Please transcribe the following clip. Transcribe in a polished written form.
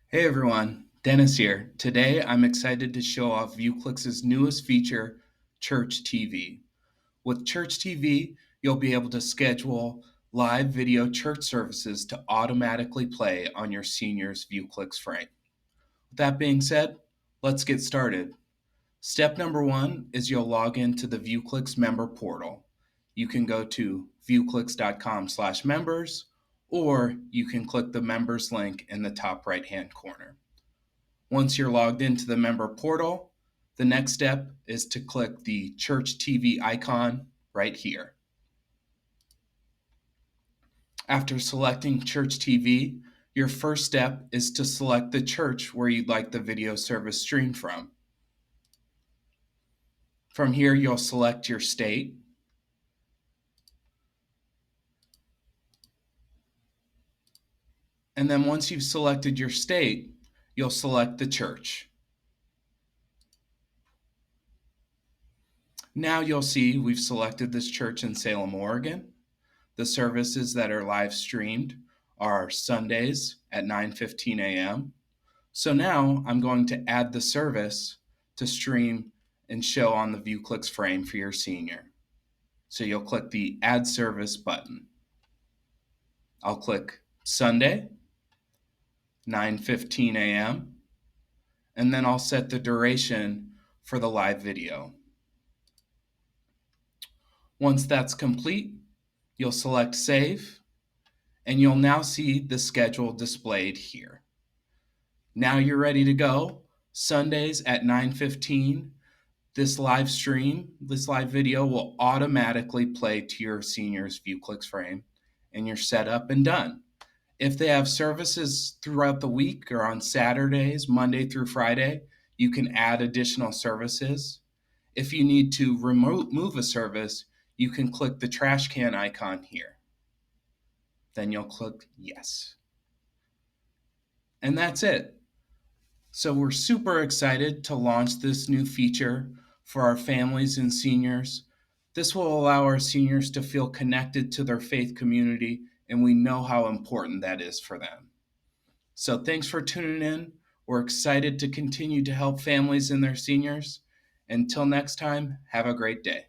Hey everyone, Dennis here. Today I'm excited to show off ViewClix's newest feature, Church TV. With Church TV, you'll be able to schedule live video church services to automatically play on your senior's ViewClix frame. With that being said, let's get started. Step number one is you'll log into the ViewClix member portal. You can go to viewclix.com/members, or you can click the members link in the top right-hand corner. Once you're logged into the member portal, the next step is to click the Church TV icon right here. After selecting Church TV, your first step is to select the church where you'd like the video service streamed from. From here, you'll select your state. And then once you've selected your state, you'll select the church. Now you'll see we've selected this church in Salem, Oregon. The services that are live streamed are Sundays at 9:15 a.m. So now I'm going to add the service to stream and show on the ViewClix frame for your senior. So you'll click the Add Service button. I'll click Sunday, 9:15 a.m., and then I'll set the duration for the live video. Once that's complete, you'll select Save, and you'll now see the schedule displayed here. Now you're ready to go. Sundays at 9:15, this live video will automatically play to your senior's ViewClix frame, and you're set up and done. If they have services throughout the week or on Saturdays, Monday through Friday, you can add additional services. If you need to remove a service, you can click the trash can icon here. Then you'll click Yes. And that's it. So we're super excited to launch this new feature for our families and seniors. This will allow our seniors to feel connected to their faith community, and we know how important that is for them. So thanks for tuning in. We're excited to continue to help families and their seniors. Until next time, have a great day.